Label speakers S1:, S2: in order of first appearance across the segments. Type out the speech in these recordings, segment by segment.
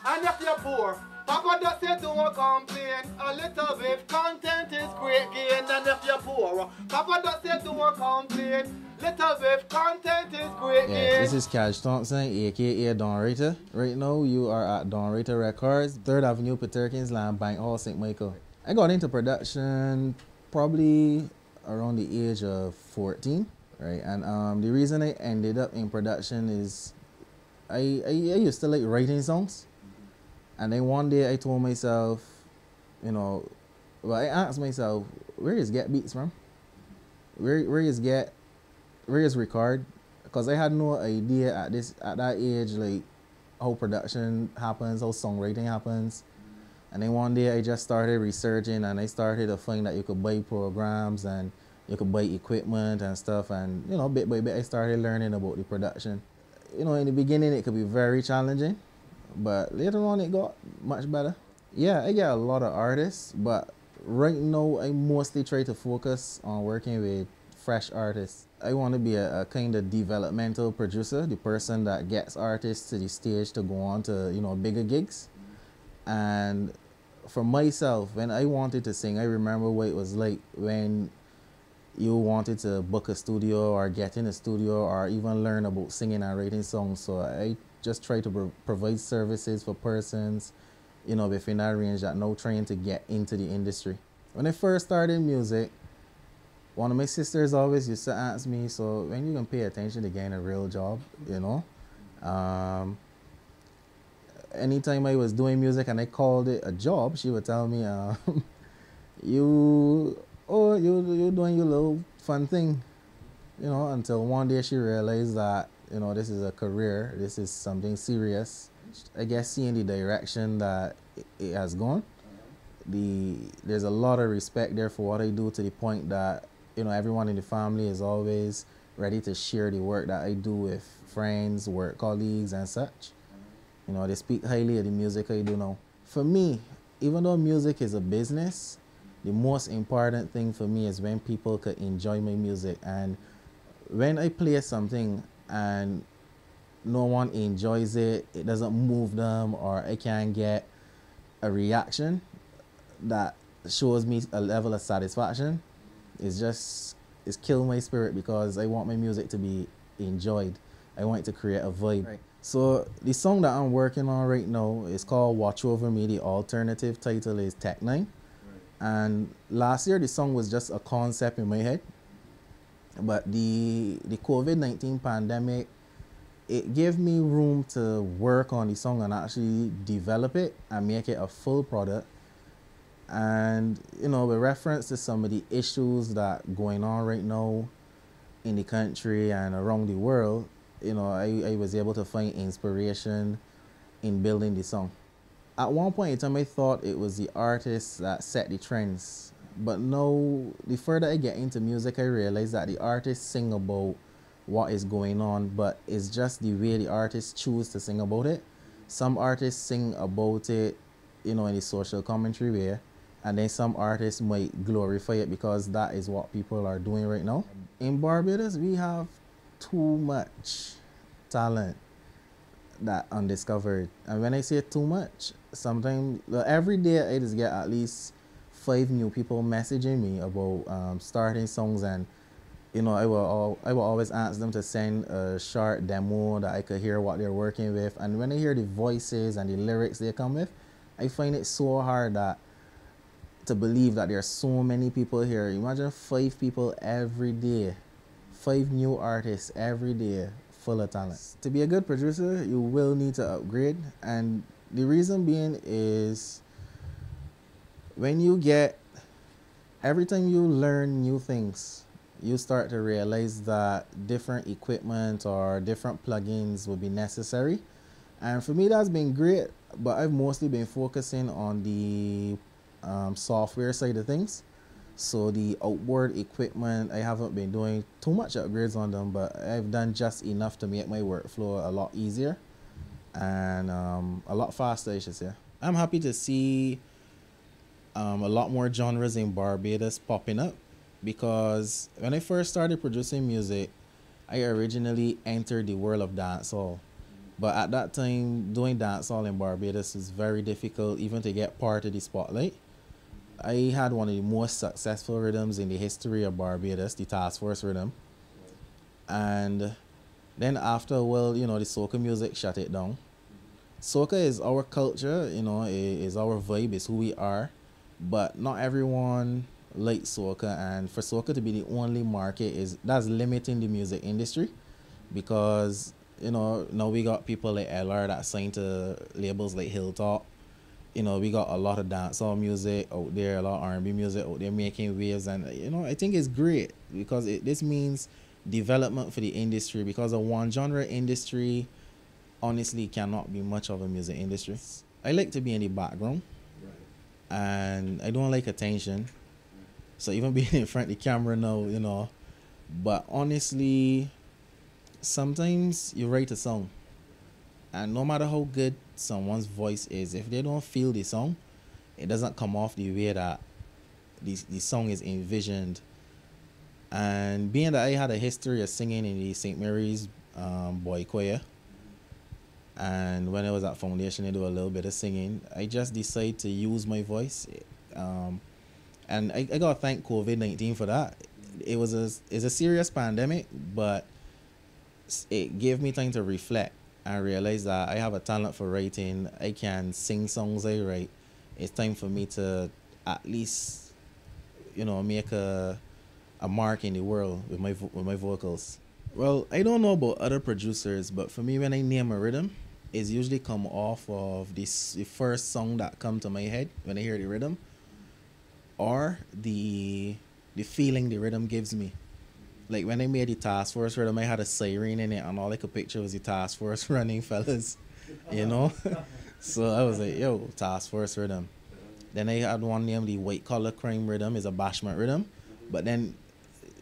S1: And if you're poor, Papa just say don't complain. A little bit content is great gain. And if you're poor, Papa just say don't complain. Little bit content is great gain.
S2: Yeah, this is Cash Thompson, aka Don Writa. Right now, you are at Don Writa Records, 3rd Avenue, Peterkins, Land Bank Hall, St. Michael. I got into production probably around the age of 14, right? And the reason I ended up in production is I used to like writing songs. And then one day I told myself, you know, well, I asked myself, where is get beats from? Where is record? Because I had no idea at that age, like how production happens, how songwriting happens. And then one day I just started researching, and I started to find that you could buy programs and you could buy equipment and stuff. And you know, bit by bit I started learning about the production. You know, in the beginning it could be very challenging, but later on it got much better. Yeah, I get a lot of artists, but right now I mostly try to focus on working with fresh artists. I want to be a kind of developmental producer, the person that gets artists to the stage to go on to, you know, bigger gigs. And for myself, when I wanted to sing, I remember what it was like when you wanted to book a studio or get in a studio or even learn about singing and writing songs. So I just try to provide services for persons, you know, within that range that now trying to get into the industry. When I first started music, one of my sisters always used to ask me, so when you can pay attention to getting a real job, you know? Anytime I was doing music and I called it a job, she would tell me, you're doing your little fun thing, you know, until one day she realized that, you know, this is a career, this is something serious. I guess seeing the direction that it has gone, there's a lot of respect there for what I do, to the point that, you know, everyone in the family is always ready to share the work that I do with friends, work colleagues and such. You know, they speak highly of the music I do now. For me, even though music is a business, the most important thing for me is when people could enjoy my music. And when I play something and no one enjoys it, it doesn't move them, or I can't get a reaction that shows me a level of satisfaction, it's killed my spirit, because I want my music to be enjoyed. I want it to create a vibe. Right. So the song that I'm working on right now is called Watch Over Me. The alternative title is Tech 9. Right. And last year the song was just a concept in my head. But the COVID-19 pandemic, it gave me room to work on the song and actually develop it and make it a full product. And, you know, with reference to some of the issues that going on right now in the country and around the world, you know, I was able to find inspiration in building the song. At one point in time, I thought it was the artists that set the trends. But now, the further I get into music, I realize that the artists sing about what is going on, but it's just the way the artists choose to sing about it. Some artists sing about it, you know, in a social commentary way, and then some artists might glorify it because that is what people are doing right now. In Barbados, we have too much talent that undiscovered. And when I say too much, sometimes, well, every day I just get at least 5 new people messaging me about starting songs, and you know, I will always ask them to send a short demo that I could hear what they're working with. And when I hear the voices and the lyrics they come with, I find it so hard to believe that there are so many people here. Imagine 5 people every day, 5 new artists every day, full of talent. To be a good producer, you will need to upgrade, and the reason being is every time you learn new things, you start to realize that different equipment or different plugins will be necessary. And for me, that's been great, but I've mostly been focusing on the software side of things. So the outboard equipment, I haven't been doing too much upgrades on them, but I've done just enough to make my workflow a lot easier and a lot faster, I should say. I'm happy to see a lot more genres in Barbados popping up, because when I first started producing music, I originally entered the world of dancehall. But at that time, doing dancehall in Barbados is very difficult, even to get part of the spotlight. I had one of the most successful rhythms in the history of Barbados, the Task Force rhythm. And then after a while, the soca music shut it down. Soca is our culture, is our vibe, is who we are. But not everyone likes soca, and for soca to be the only market that's limiting the music industry, because now we got people like LR that sign to labels like Hilltop. We got a lot of dancehall music out there, a lot of R&B music out there making waves, and I think it's great because this means development for the industry, because a one genre industry honestly cannot be much of a music industry. I like to be in the background, and I don't like attention. So even being in front of the camera now, but honestly, sometimes you write a song, and no matter how good someone's voice is, if they don't feel the song, it doesn't come off the way that the song is envisioned. And being that I had a history of singing in the St. Mary's boy choir, and when I was at Foundation, I do a little bit of singing, I just decided to use my voice. And I got to thank COVID-19 for that. It's a serious pandemic, but it gave me time to reflect and realize that I have a talent for writing. I can sing songs I write. It's time for me to at least, make a mark in the world with my vocals. Well, I don't know about other producers, but for me, when I name a rhythm, it's usually come off of the first song that come to my head when I hear the rhythm, or the feeling the rhythm gives me. Like when I made the Task Force rhythm, I had a siren in it, and all I could picture was the Task Force running fellas, So I was like, yo, Task Force rhythm. Then I had one named the White Collar Crime rhythm, is a bashment rhythm. But then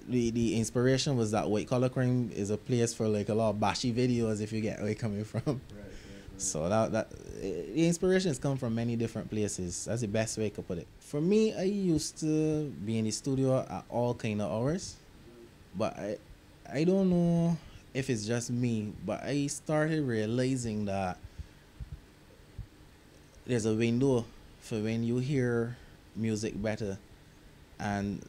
S2: the inspiration was that White Collar Crime is a place for like a lot of bashy videos, if you get where I'm coming from. Right. So that the inspiration has come from many different places. That's the best way I could put it. For me, I used to be in the studio at all kind of hours. But I don't know if it's just me, but I started realizing that there's a window for when you hear music better. And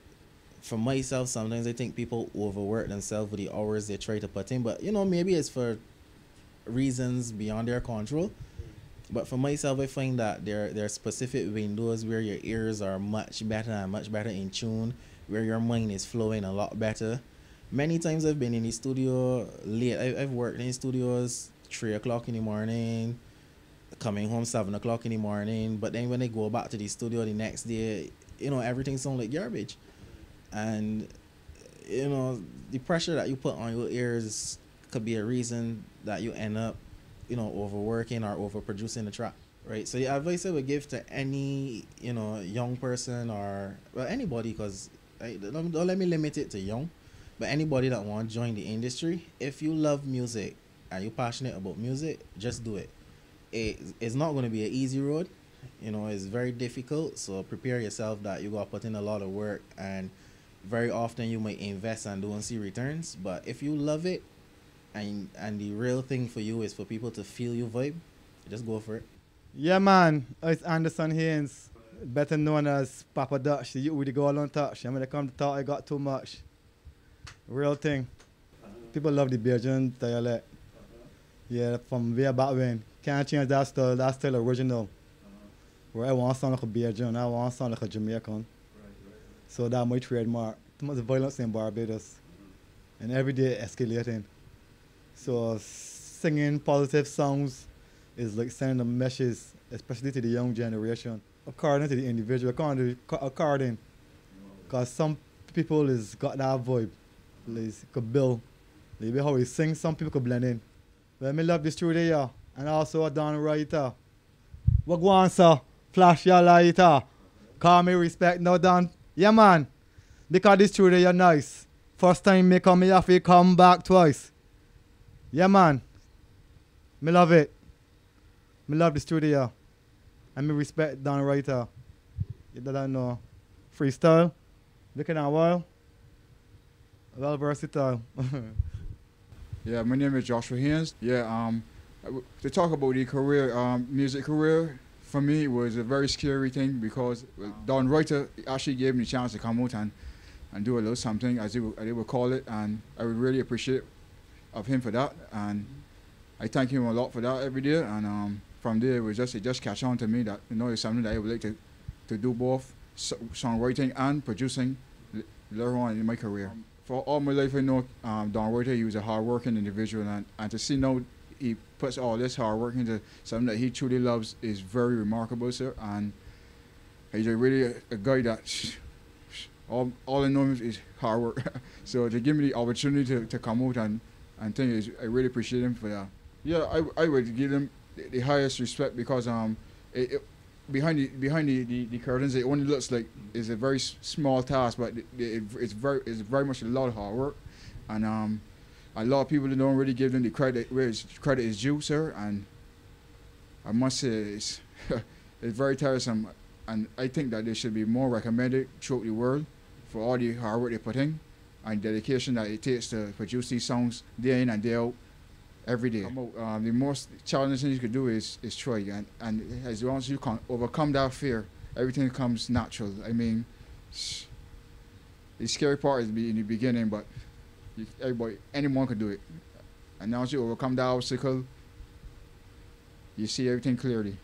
S2: for myself, sometimes I think people overwork themselves with the hours they try to put in. But, maybe it's for reasons beyond their control. But for myself, I find that there are specific windows where your ears are much better and much better in tune, where your mind is flowing a lot better. Many times I've been in the studio late. I've worked in studios 3 o'clock in the morning, coming home 7 o'clock in the morning. But then when I go back to the studio the next day, everything sounds like garbage. And, the pressure that you put on your ears could be a reason that you end up, overworking or overproducing the track. Right? So the advice I would give to any, young person or, anybody, because don't let me limit it to young. But anybody that want to join the industry, if you love music and you're passionate about music, just do it. It's not going to be an easy road. It's very difficult. So prepare yourself that you got to put in a lot of work, and very often you might invest and don't see returns. But if you love it, and the real thing for you is for people to feel your vibe, just go for it.
S3: Yeah, man. It's Anderson Haynes, better known as Papa Dutch, the youth with the goal on touch. When they come to talk, I got too much. Real thing. People love the Bajan dialect. Yeah, from way back when. Can't change that style. That's still original. Where I want to sound like a Bajan, I want to sound like a Jamaican. So that's my trademark. Too much violence in Barbados. And every day escalating. So singing positive songs is like sending a message, especially to the young generation. According to the individual, according. Because some people is got that vibe. Like, could build. Maybe how he sing, some people could blend in. But me love the studio, and also Don Writa. What go on, sir? Flash your lighter. Call me respect, no Don. Yeah, man. Because this studio nice. First time me come, me have to come back twice. Yeah, man. Me love it. Me love the studio. And me respect Don Writa. You don't know. Freestyle. Looking at a while. Well versatile.
S4: Yeah, my name is Joshua Haynes. Yeah, To talk about the career, music career, for me, it was a very scary thing because Don Writa actually gave me the chance to come out and do a little something, as they would call it, and I would really appreciate of him for that, and I thank him a lot for that every day, and from there it just catch on to me that, you know, it's something that I would like to do both songwriting and producing later on in my career. For all my life I know Don Writa, he was a hard-working individual, and to see now he puts all this hard work into something that he truly loves is very remarkable, sir, and he's really a guy that all I know is hard work. So to give me the opportunity to come out and think is, I really appreciate him for that. Yeah, I would give him the highest respect because behind the curtains it only looks like it's a very small task, but it's very much a lot of hard work, and a lot of people don't really give them the credit where credit is due, sir, and I must say it's it's very tiresome, and I think that they should be more recommended throughout the world for all the hard work they put in and dedication that it takes to produce these songs day in and day out, every day. The most challenging thing you could do is try, and as long as you can overcome that fear, everything comes natural. I mean, the scary part is in the beginning, but anyone can do it. And once you overcome that obstacle, you see everything clearly.